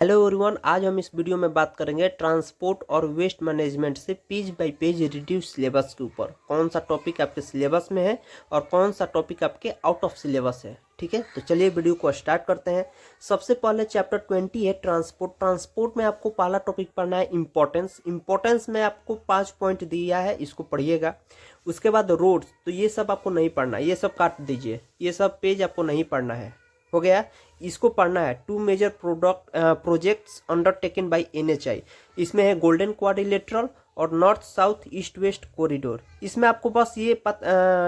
Hello everyone, आज हम इस वीडियो में बात करेंगे ट्रांसपोर्ट और वेस्ट मैनेजमेंट से page bye page reduce syllabus के ऊपर। कौन सा टॉपिक आपके सिलेबस में है और कौन सा टॉपिक आपके आउट ऑफ सिलेबस है। ठीक है, तो चलिए वीडियो को स्टार्ट करते हैं। सबसे पहले चैप्टर 20 है ट्रांसपोर्ट। ट्रांसपोर्ट में आपको पहला टॉपिक पढ़ना है इंपॉर्टेंस। इंपॉर्टेंस में आपको 5 पॉइंट दिया है, इसको पढ़िएगा। उसके बाद रोड्स, तो ये सब आपको नहीं पढ़ना, ये सब काट दीजिए, ये सब पेज आपको नहीं पढ़ना है। हो गया, इसको पढ़ना है। 2 major projects undertaken by NHI। इसमें है गोल्डन क्वाड्रिलेटरल और north south east west corridor. इसमें आपको बस ये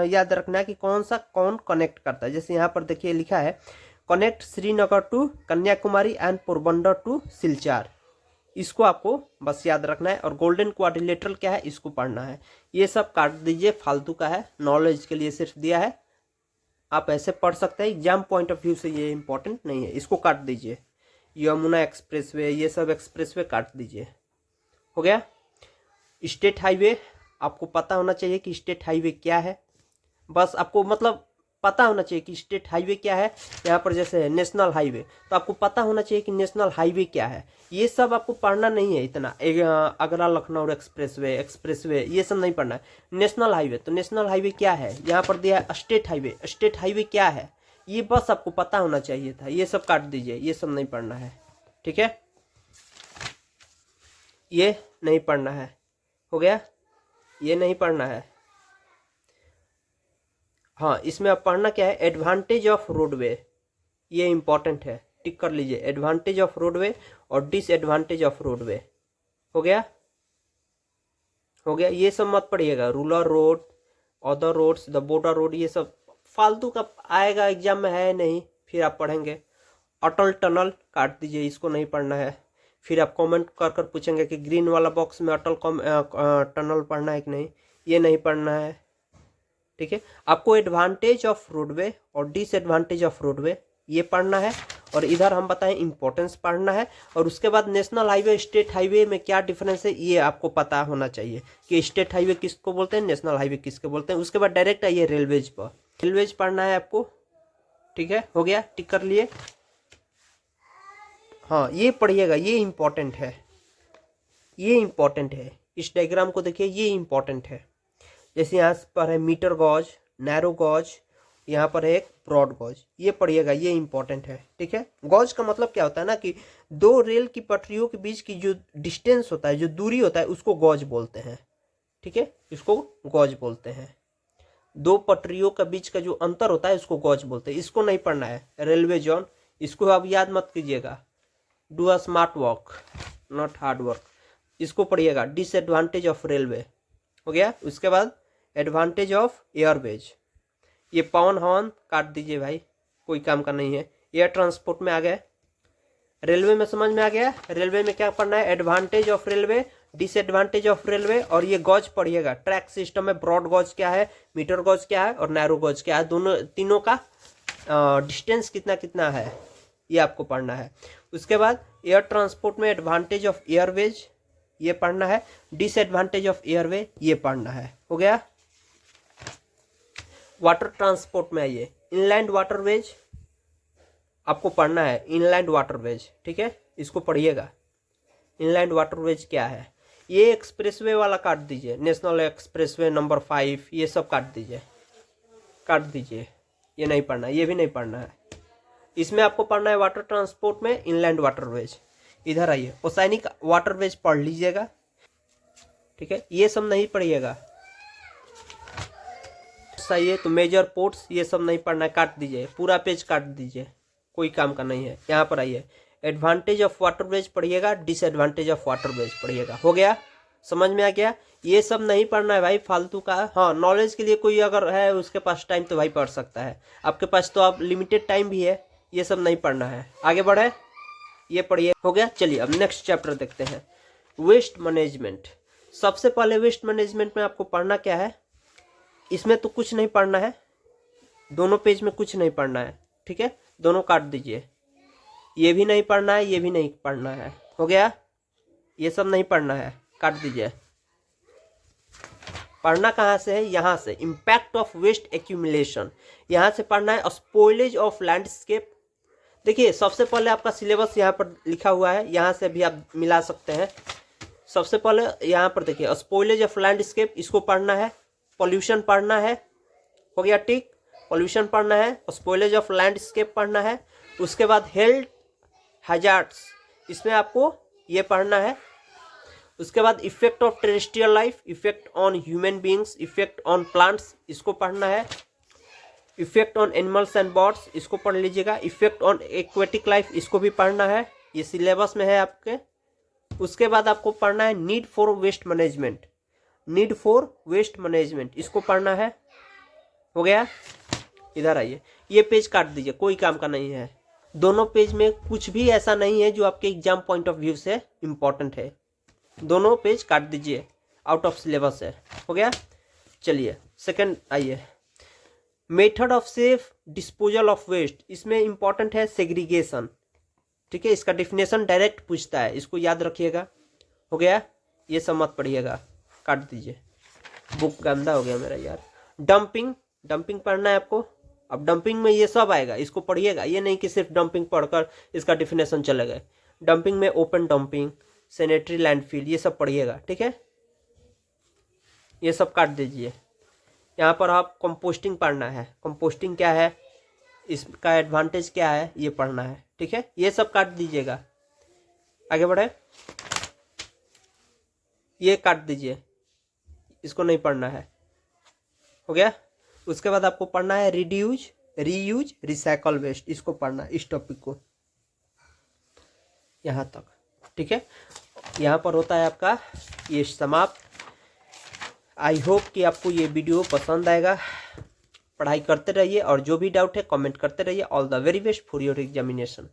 याद रखना है कि कौन कनेक्ट करता है। जैसे यहाँ पर देखिए लिखा है connect Srinagar to Kanyakumari and Porbandar to Silchar. इसको आपको बस याद रखना है। और गोल्डन क्वाड्रिलेटरल क्या है, इसको पढ़ना है। ये सब काट दीजिए, फालतू का है, नॉलेज के लिए सिर्फ दिया है। आप ऐसे पढ़ सकते हैं, एग्जाम पॉइंट ऑफ व्यू से ये इंपॉर्टेंट नहीं है, इसको काट दीजिए। यमुना एक्सप्रेसवे, ये सब एक्सप्रेसवे काट दीजिए। हो गया। स्टेट हाईवे, आपको पता होना चाहिए कि स्टेट हाईवे क्या है। बस आपको मतलब पता होना चाहिए कि स्टेट हाईवे क्या है। यहाँ पर जैसे है नेशनल हाईवे, तो आपको पता होना चाहिए कि नेशनल हाईवे क्या है। ये सब आपको पढ़ना नहीं है इतना। आगरा लखनऊ एक्सप्रेसवे ये सब नहीं पढ़ना है। नेशनल हाईवे, तो नेशनल हाईवे क्या है, यहाँ पर दिया है स्टेट हाईवे। स्टेट हाईवे क्या है, ये बस आपको पता होना चाहिए था। ये सब काट दीजिए, ये सब नहीं पढ़ना है। ठीक है, ये नहीं पढ़ना है। हो गया, ये नहीं पढ़ना है। हाँ, इसमें अब पढ़ना क्या है, एडवांटेज ऑफ रोडवे। ये इंपॉर्टेंट है, टिक कर लीजिए। एडवांटेज ऑफ रोडवे और डिसएडवांटेज ऑफ रोडवे। हो गया, हो गया। ये सब मत पढ़िएगा। Rural road, other roads, the border road, ये सब फालतू का आएगा, एग्जाम में है नहीं, फिर आप पढ़ेंगे। अटल टनल काट दीजिए, इसको नहीं पढ़ना है। फिर आप कमेंट कर कर पूछेंगे कि ग्रीन वाला बॉक्स में अटल टनल पढ़ना है कि नहीं, ये नहीं पढ़ना है। ठीक है, आपको एडवांटेज ऑफ रोडवे और डिसएडवांटेज ऑफ रोडवे ये पढ़ना है। और इधर हम बताएं इंपॉर्टेंस पढ़ना है। और उसके बाद नेशनल हाईवे स्टेट हाईवे में क्या डिफरेंस है, ये आपको पता होना चाहिए कि स्टेट हाईवे किसको बोलते हैं, नेशनल हाईवे किसको बोलते हैं। उसके बाद डायरेक्ट आइए रेलवेज पर। रेलवेज पढ़ना है आपको। ठीक है, हो गया, टिक कर लिए। हाँ, ये पढ़िएगा, ये इंपॉर्टेंट है, ये इंपॉर्टेंट है। इस डायग्राम को देखिए, ये इंपॉर्टेंट है। जैसे यहाँ पर है मीटर गॉज, नैरो गॉज, यहाँ पर है एक ब्रॉड गॉज। ये पढ़िएगा, ये इंपॉर्टेंट है। ठीक है, गॉज का मतलब क्या होता है ना कि दो रेल की पटरियों के बीच की जो डिस्टेंस होता है, जो दूरी होता है, उसको गॉज बोलते हैं। ठीक है, इसको गॉज बोलते हैं। दो पटरियों के बीच का जो अंतर होता है, उसको गॉज बोलते हैं। इसको नहीं पढ़ना है। रेलवे जोन, इसको आप याद मत कीजिएगा। Do a smart work not hard work, इसको पढ़िएगा। डिसएडवांटेज ऑफ रेलवे हो गया। उसके बाद एडवांटेज ऑफ एयरवेज, ये पवन हवन काट दीजिए भाई, कोई काम का नहीं है। एयर ट्रांसपोर्ट में आ गया। रेलवे में समझ में आ गया। रेलवे में क्या पढ़ना है, advantage of railway, disadvantage of railway. और ये गॉज पढ़िएगा। ट्रैक सिस्टम में ब्रॉड गॉज क्या है, मीटर गॉज क्या है और नैरो गॉज क्या है, दोनों तीनों का डिस्टेंस कितना कितना है, ये आपको पढ़ना है। उसके बाद एयर ट्रांसपोर्ट में एडवांटेज ऑफ एयरवेज ये पढ़ना है, डिसएडवांटेज ऑफ एयरवे ये पढ़ना है। हो गया। वाटर ट्रांसपोर्ट में आइए, इनलैंड वाटरवेज आपको पढ़ना है। इनलैंड वाटरवेज, ठीक है, इसको पढ़िएगा। इनलैंड वाटरवेज क्या है, ये एक्सप्रेसवे वाला काट दीजिए। नेशनल एक्सप्रेसवे नंबर 5 ये सब काट दीजिए, काट दीजिए। ये नहीं पढ़ना, ये भी नहीं पढ़ना है। इसमें आपको पढ़ना है वाटर ट्रांसपोर्ट में इनलैंड वाटरवेज। इधर आइए, ओसैनिक वाटरवेज पढ़ लीजिएगा। ठीक है, ये सब नहीं पढ़िएगा। सही है, तो मेजर पोर्ट्स ये सब नहीं पढ़ना है, काट दीजिए, पूरा पेज काट दीजिए, कोई काम का नहीं है। यहाँ पर आइए, एडवांटेज ऑफ वाटरवेज पढ़िएगा, डिसएडवांटेज ऑफ वाटरवेज पढ़िएगा। हो गया, समझ में आ गया। ये सब नहीं पढ़ना है भाई, फालतू का। हाँ, नॉलेज के लिए कोई अगर है उसके पास टाइम तो भाई पढ़ सकता है, आपके पास तो आप लिमिटेड टाइम भी है। ये सब नहीं पढ़ना है, आगे बढ़े, ये पढ़िए। हो गया, चलिए अब नेक्स्ट चैप्टर देखते हैं, वेस्ट मैनेजमेंट। सबसे पहले वेस्ट मैनेजमेंट में आपको पढ़ना क्या है, इसमें तो कुछ नहीं पढ़ना है, दोनों पेज में कुछ नहीं पढ़ना है। ठीक है, दोनों काट दीजिए, ये भी नहीं पढ़ना है, ये भी नहीं पढ़ना है। हो गया, ये सब नहीं पढ़ना है, काट दीजिए। पढ़ना कहाँ से है, यहाँ से, इम्पैक्ट ऑफ वेस्ट एक्यूमुलेशन, यहाँ से पढ़ना है। स्पॉइलेज ऑफ लैंडस्केप, देखिए सबसे पहले आपका सिलेबस यहाँ पर लिखा हुआ है, यहाँ से भी आप मिला सकते हैं। सबसे पहले यहाँ पर देखिए स्पॉइलेज ऑफ लैंडस्केप, इसको पढ़ना है। पॉल्यूशन पढ़ना है, हो गया टिक। पॉल्यूशन पढ़ना है, स्पॉइलेज ऑफ लैंडस्केप पढ़ना है। उसके बाद हेल्थ हैजार्ड्स, इसमें आपको ये पढ़ना है। उसके बाद effect of terrestrial life, effect on human beings, effect on plants, इसको पढ़ना है। Effect on animals and birds, इसको पढ़ लीजिएगा। इफेक्ट ऑन एक्वेटिक लाइफ, इसको भी पढ़ना है, ये सिलेबस में है आपके। उसके बाद आपको पढ़ना है need for waste management, need for waste management, इसको पढ़ना है। हो गया, इधर आइए, ये पेज काट दीजिए, कोई काम का नहीं है। दोनों पेज में कुछ भी ऐसा नहीं है जो आपके एग्जाम पॉइंट ऑफ व्यू से इम्पोर्टेंट है। दोनों पेज काट दीजिए, आउट ऑफ सिलेबस है। हो गया, चलिए सेकंड आइए, method of safe disposal of waste, इसमें इंपॉर्टेंट है सेग्रीगेशन। ठीक है, इसका डिफिनेशन डायरेक्ट पूछता है, इसको याद रखिएगा। हो गया, ये सब मत पढ़िएगा, काट दीजिए, बुक गंदा हो गया मेरा यार। डंपिंग, डंपिंग पढ़ना है आपको। अब डंपिंग में ये सब आएगा, इसको पढ़िएगा, ये नहीं कि सिर्फ डंपिंग पढ़कर इसका डिफिनेशन चले गए। डंपिंग में ओपन डंपिंग, सैनिटरी लैंडफिल, ये सब पढ़िएगा। ठीक है, ये सब काट दीजिए। यहाँ पर आप कंपोस्टिंग पढ़ना है, कंपोस्टिंग क्या है, इसका एडवांटेज क्या है, ये पढ़ना है। ठीक है, ये सब काट दीजिएगा। आगे बढ़े, ये काट दीजिए, इसको नहीं पढ़ना है। हो गया, उसके बाद आपको पढ़ना है रिड्यूज, रीयूज, रिसाइकल वेस्ट, इसको पढ़ना है, इस टॉपिक को यहाँ तक। ठीक है, यहाँ पर होता है आपका ये समाप्त। आई होप कि आपको ये वीडियो पसंद आएगा। पढ़ाई करते रहिए और जो भी डाउट है कमेंट करते रहिए। All the very best for your examination.